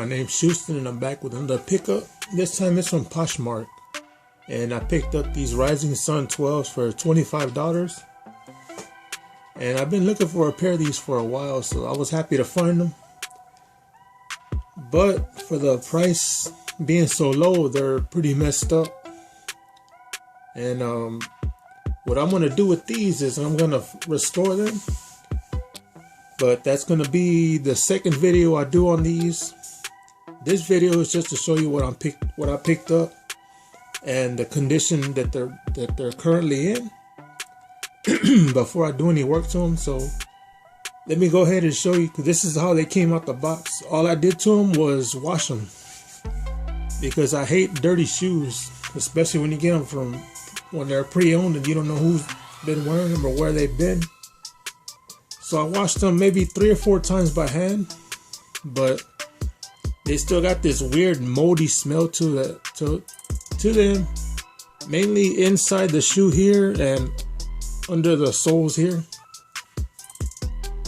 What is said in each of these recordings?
my name's Houston and I'm back with another pickup. This time it's from Poshmark. And I picked up these Rising Sun 12s for $25. And I've been looking for a pair of these for a while, so I was happy to find them. But for the price being so low, they're pretty messed up. And what I'm going to do with these is I'm going to restore them. But that's going to be the second video I do on these. This video is just to show you what I picked up and the condition that they're currently in before I do any work to them. So let me go ahead and show you, because this is how they came out the box. All I did to them was wash them, because I hate dirty shoes, especially when you get them from when they're pre-owned and you don't know who's been wearing them or where they've been. So I washed them maybe 3 or 4 times by hand, but they still got this weird moldy smell to them, mainly inside the shoe here and under the soles here.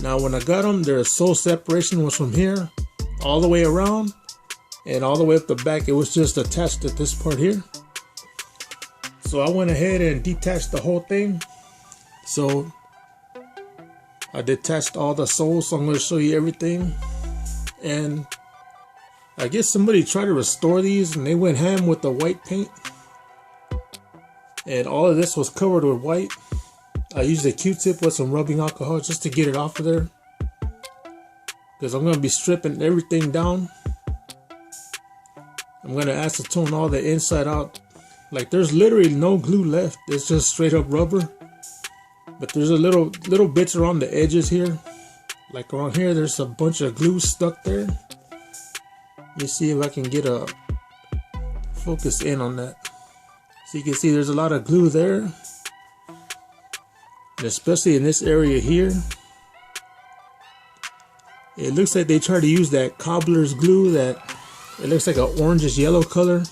Now when I got them, their sole separation was from here all the way around and all the way up the back. It was just attached at this part here. So I went ahead and detached the whole thing. So I detached all the soles, so I'm going to show you everything. And I guess somebody tried to restore these and they went ham with the white paint. And all of this was covered with white. I used a Q-tip with some rubbing alcohol just to get it off of there, because I'm going to be stripping everything down. I'm going to acetone all the inside out. Like, there's literally no glue left. It's just straight up rubber. But there's a little bits around the edges here. Like around here, there's a bunch of glue stuck there. Let me see if I can get a focus in on that. So you can see there's a lot of glue there. And especially in this area here. It looks like they try to use that cobbler's glue that it looks like an orangish yellow color.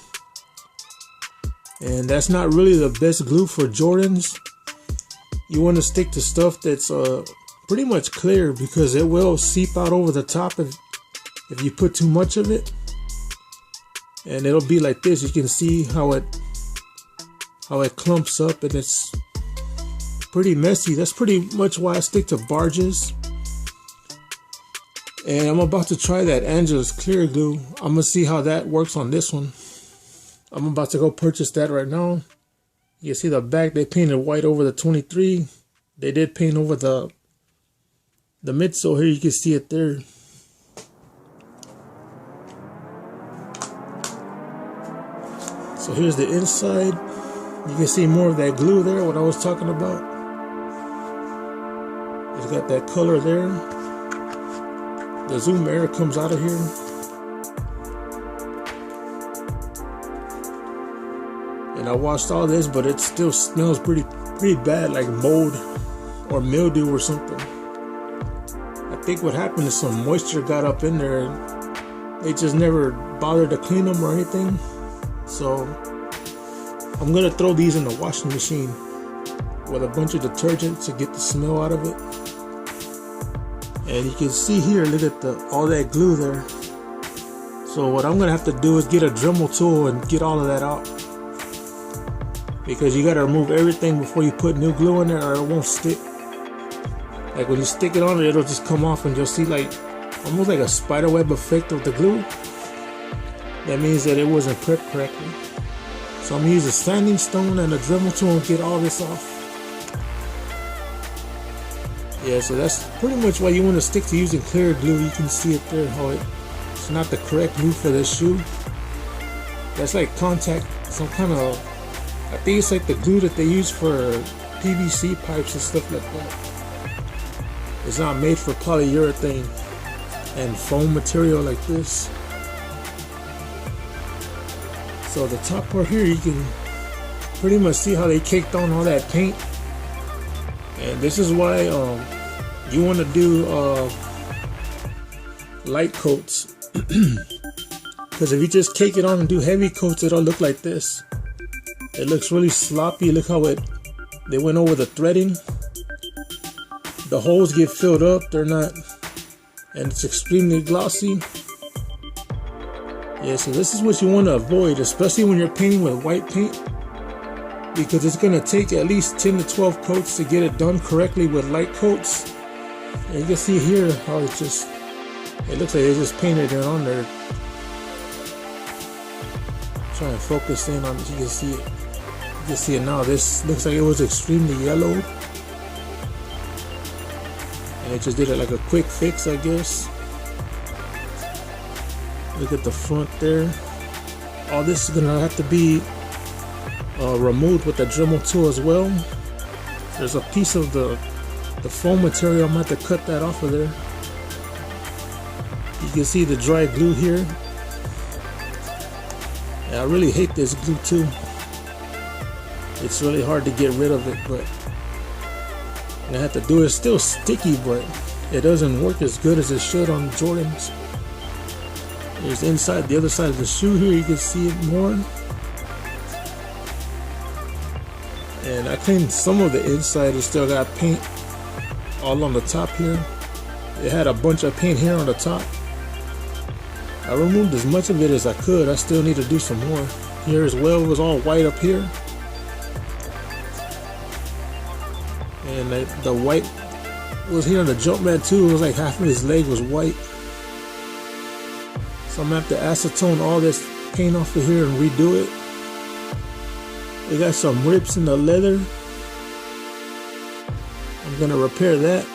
And that's not really the best glue for Jordans. You want to stick to stuff that's pretty much clear, because it will seep out over the top if you put too much of it. And it'll be like this. You can see how it clumps up, and it's pretty messy. That's pretty much why I stick to barges. And I'm about to try that Angela's clear glue. I'm gonna see how that works on this one. I'm about to go purchase that right now. You see the back, they painted white over the 23. They did paint over the midsole here. You can see it there. So here's the inside. You can see more of that glue there, what I was talking about. It's got that color there. The zoom air comes out of here. And I washed all this, but it still smells pretty bad, like mold or mildew or something. I think what happened is some moisture got up in there and they just never bothered to clean them or anything. So I'm gonna throw these in the washing machine with a bunch of detergent to get the smell out of it. And you can see here, look at all that glue there. So what I'm gonna have to do is get a Dremel tool and get all of that out, because you gotta remove everything before you put new glue in there, or it won't stick. Like when you stick it on it, it'll just come off and you'll see like almost like a spider web effect of the glue. That means that it wasn't prepped correctly. So I'm gonna use a sanding stone and a Dremel tool and get all this off. Yeah, so that's pretty much why you want to stick to using clear glue. You can see it there, how it's not the correct glue for this shoe. That's like contact, some kind of, I think it's like the glue that they use for PVC pipes and stuff like that. It's not made for polyurethane and foam material like this. So the top part here, you can pretty much see how they caked on all that paint. And this is why you want to do light coats. Because if you just cake it on and do heavy coats, it'll look like this. It looks really sloppy. Look how they went over the threading. The holes get filled up. They're not, and it's extremely glossy. Yeah, so this is what you want to avoid, especially when you're painting with white paint, because it's going to take at least 10 to 12 coats to get it done correctly with light coats. And you can see here how it looks like they just painted it on there. Try and focus in on it. You can see it. You can see it now. This looks like it was extremely yellowed, and it just did it like a quick fix, I guess. Look at the front there. All this is gonna have to be removed with the Dremel tool as well. There's a piece of the foam material. I'm gonna have to cut that off of there. You can see the dry glue here. And I really hate this glue too. It's really hard to get rid of it, but I have to do it. It's still sticky, but it doesn't work as good as it should on Jordans. There's inside the other side of the shoe here, you can see it more. And I cleaned some of the inside. It still got paint all on the top here. It had a bunch of paint here on the top. I removed as much of it as I could. I still need to do some more. Here as well, it was all white up here. And the white was here on the Jumpman too. It was like half of his leg was white. So I'm gonna have to acetone all this paint off of here and redo it. It got some rips in the leather. I'm gonna repair that.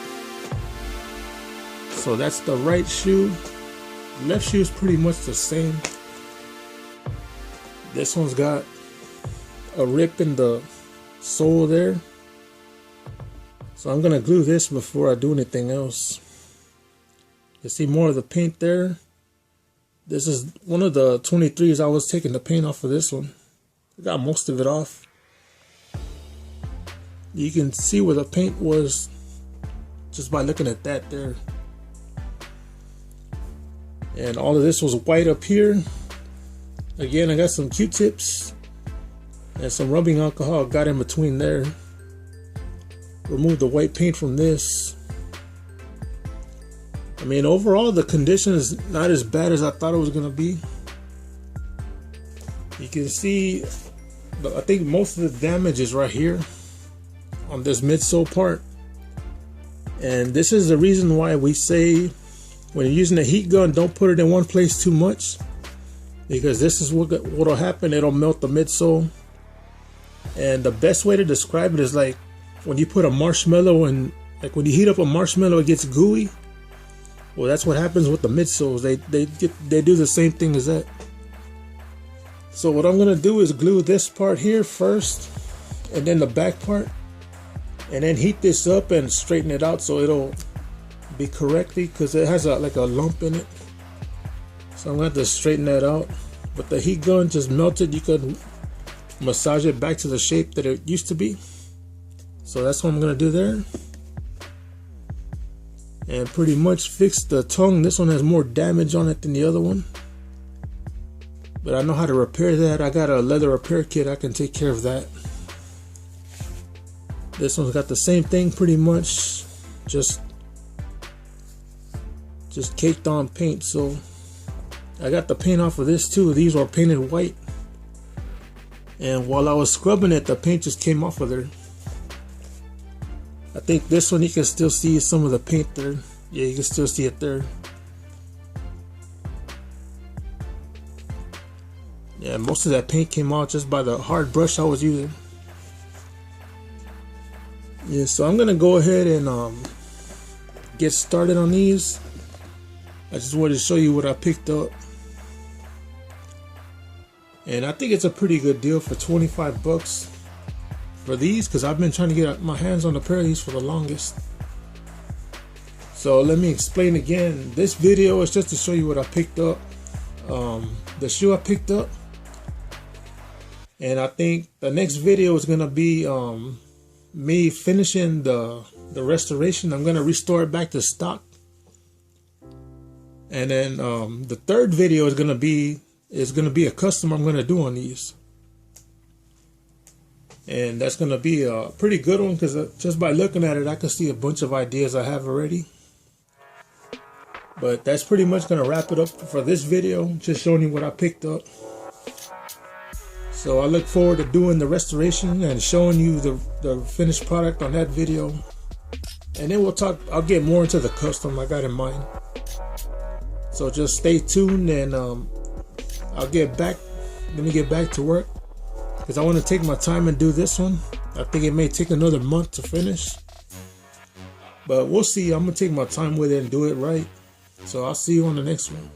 So that's the right shoe. The left shoe is pretty much the same. This one's got a rip in the sole there. So I'm gonna glue this before I do anything else. You see more of the paint there. This is one of the 23s. I was taking the paint off of this one. I got most of it off. You can see where the paint was just by looking at that there. And all of this was white up here. Again, I got some Q-tips and some rubbing alcohol got in between there. Remove the white paint from this. I mean, overall the condition is not as bad as I thought it was gonna be. You can see, I think most of the damage is right here on this midsole part. And this is the reason why we say when you're using a heat gun, don't put it in one place too much, because this is what'll happen. It'll melt the midsole. And the best way to describe it is like when you put a marshmallow and like when you heat up a marshmallow, it gets gooey. Well, that's what happens with the midsoles. They do the same thing as that. So what I'm gonna do is glue this part here first, and then the back part, and then heat this up and straighten it out so it'll be correctly, because it has like a lump in it. So I'm gonna have to straighten that out. But the heat gun just melted. You could massage it back to the shape that it used to be. So that's what I'm gonna do there. And pretty much fix the tongue. This one has more damage on it than the other one, but I know how to repair that. I got a leather repair kit. I can take care of that. This one's got the same thing pretty much, just caked on paint. So I got the paint off of this too. These were painted white, and while I was scrubbing it, the paint just came off of there. I think this one you can still see some of the paint there. Yeah, you can still see it there. Yeah, most of that paint came out just by the hard brush I was using. Yeah, so I'm gonna go ahead and get started on these. I just wanted to show you what I picked up. And I think it's a pretty good deal for 25 bucks. For these, because I've been trying to get my hands on a pair of these for the longest. So let me explain again. This video is just to show you what I picked up, the shoe I picked up, and I think the next video is gonna be me finishing the restoration. I'm gonna restore it back to stock, and then the third video is gonna be a custom I'm gonna do on these. And that's going to be a pretty good one, because just by looking at it, I can see a bunch of ideas I have already. But that's pretty much gonna wrap it up for this video, just showing you what I picked up. So I look forward to doing the restoration and showing you the finished product on that video. And then I'll get more into the custom I got in mind. So just stay tuned, and I'll get back. Let me get back to work, because I want to take my time and do this one. I think it may take another month to finish, but we'll see. I'm gonna take my time with it and do it right. So I'll see you on the next one.